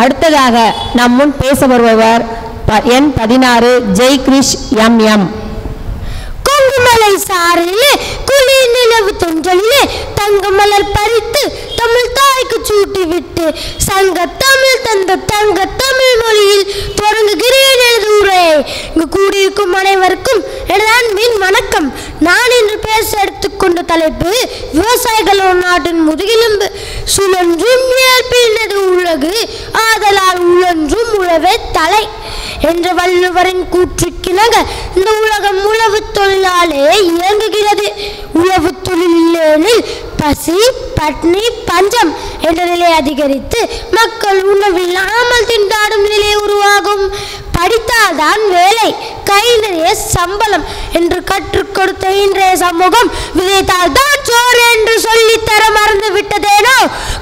அடுத்ததாக நம் முன் பேச வருபவர் எண் 16 ஜெய்கிரிஷ் எம். கொங்குமலை சாரிலே குளிர் நிலவு தொன்றலிலே தங்க மலர் பறித்து தமிழ் தாய்க்கு சூட்டி விட்டு சங்க தமிழ் தந்த தங்க தமிழ் மொழியில் தொடங்குகிறேன் எனது உரையை. இங்கு கூடியிருக்கும் அனைவருக்கும் எனது அன்பின் வணக்கம். நான் இன்று பேச எடுத்துக்கொண்ட தலைப்பு விவசாயிகள் நாட்டின் முதுகெலும்பு. சுழன்றும் ஏற்பினது உலகு ஆதலால் உழன்றும் உழவே தலை என்ற வள்ளுவரின் கூற்றுக்கிணங்க இந்த உலகம் உழவு தொழிலாலே இயங்குகிறது. உழவு தொழில் இல்லையெனில் பசி பட்னி பஞ்சம் என்ற நிலை அதிகரித்து மக்கள் உணவில்லாமல் திண்டாடும் நிலை உருவாகும். படித்தால்தான் வேலை, கை நிறைய சம்பளம் என்று கற்றுக் கொடுத்த இன்றைய சமூகம் விதைத்தால் தான் சோறு என்று சொல்லித்தர மறந்து விட்டதேனோ.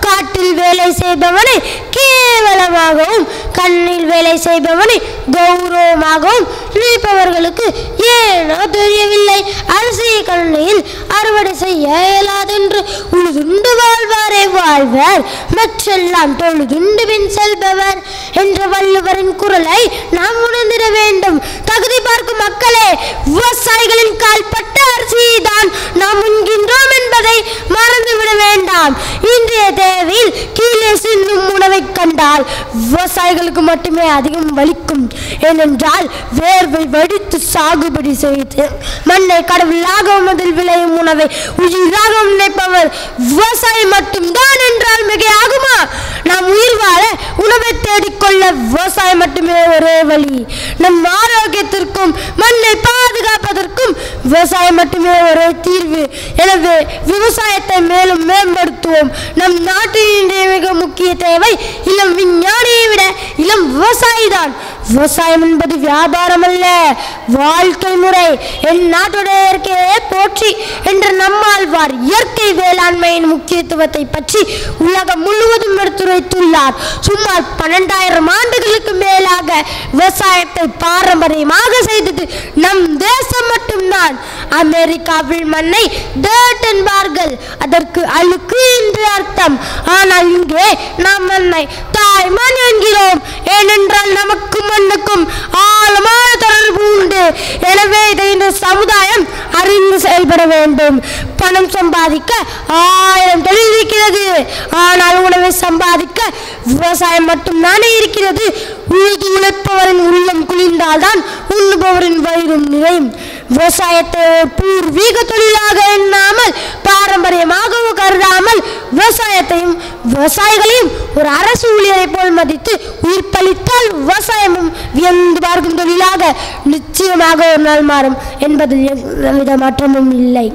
காட்டில் வேலை செய்பவனை கேவலமாகவும் கண்ணில் வேலை செய்பவனை கௌரவமாகவும் நினைப்பவர்களுக்கு ஏனோ தெரியவில்லை. அரிசியை கண்ணில் அறுவடை செய்ய இயலாதென்று உழுதுண்டு வாழ்வாரே வாழ்வர், மற்றெல்லாம் தொழுதுண்டு பின் செல்பவர் என்ற வள்ளுவரின் குரலை நாம் உணர்ந்திட வேண்டும். தகுதி பார்க்கும் மக்களே, விவசாயிகளின் கால்பட்ட அரிசியை தான் நாம் உண்கின்றோம் என்பதை மறந்துவிட வேண்டாம். இன்றைய தேவையில் கீழே சிந்தும் உணவை கண்டால் விவசாயிகளுக்கு மட்டுமே அதிகம் வலிக்கும். ஏனென்றால் வேர்வை வடித்து சாகுபடி செய்து மண்ணை கடவுளாக மதில் விளையும் உணவை உயிராக நினைப்பவர் விவசாயி மட்டும்தான் என்றால் மிகையாகுமா? நாம் உயிர் வாழ உணவை தேடிக்கொள்ள விவசாயம் மட்டுமே ஒரே வழி. நம் ஆரோக்கியத்திற்கும் மண்ணை பாதுகாப்பதற்கும் விவசாயம் மட்டுமே ஒரே தீர்வு. எனவே விவசாயத்தை மேலும் மேம்படுத்துவோம். நம் நாட்டின் மிக முக்கிய தேவை இளம் விஞ்ஞானியை விட இளம் விவசாயி தான். விவசாயம் என்பது வியாபாரம் அல்ல, வாழ்க்கை முறை. என் நாட்டுடைய இயற்கையை போற்றி என்ற நம்மாழ்வார் இயற்கை வேளாண்மையின் முக்கியத்துவத்தை பற்றி உலகம் முழுவதும் எடுத்துரைத்துள்ளார். சுமார் 12,000 ஆண்டுகளுக்கு மேலாக விவசாயத்தை பாரம்பரியமாக செய்தது நம் தேசம் மட்டும்தான். அமெரிக்காவில் மண்ணை டர்ட் என்பார்கள், அதற்கு அழுக்கு என்று அர்த்தம். ஆனால் இங்கே நாம் மண்ணை தாய்மண் என்கிறோம். ஏனென்றால் நமக்கு மண்ணுக்கும் ஆழமான தொடர்பு உண்டு. எனவே இதை இந்த சமுதாயம் அறிந்து செயல்பட வேண்டும். பணம் சம்பாதிக்க 1000 தொழில் இருக்கிறது, ஆனால் உணவை சம்பாதிக்க விவசாயம் மட்டும்தானே இருக்கிறது. உழுது உழைப்பவரின் உள்ளம் குளிர்ந்தால்தான் உண்ணுபவரின் வயிறும் நிறையும். விவசாயத்தை பூர்வீக தொழிலாக எண்ணாமல் பாரம்பரியமாக கருதாமல் விவசாயத்தையும் விவசாயிகளையும் ஒரு அரசு ஊழியரை போல் மதித்து உயிர்ப்பளித்தால் விவசாயமும் வியந்து பார்க்கும் தொழிலாக நிச்சயமாக ஒரு நாள் மாறும் என்பதில் எந்தவித மாற்றமும் இல்லை.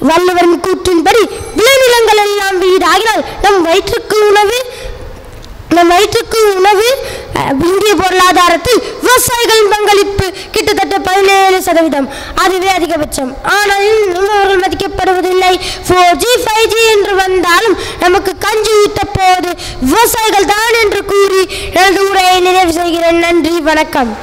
வள்ளுவரின் கூற்றின்படி விளைநிலங்கள் எல்லாம் வீடாகினால் நம் வயிற்றுக்கு உணவு இந்திய பொருளாதாரத்தில் விவசாயிகளின் பங்களிப்பு கிட்டத்தட்ட 17%, அதுவே அதிகபட்சம். ஆனால் இன்னும் அவர்கள் மதிக்கப்படுவதில்லை. 4G 5G என்று வந்தாலும் நமக்கு கஞ்சி ஊட்ட போவது விவசாயிகள் தான் என்று கூறி எனது உரையை நிறைவு செய்கிறேன். நன்றி, வணக்கம்.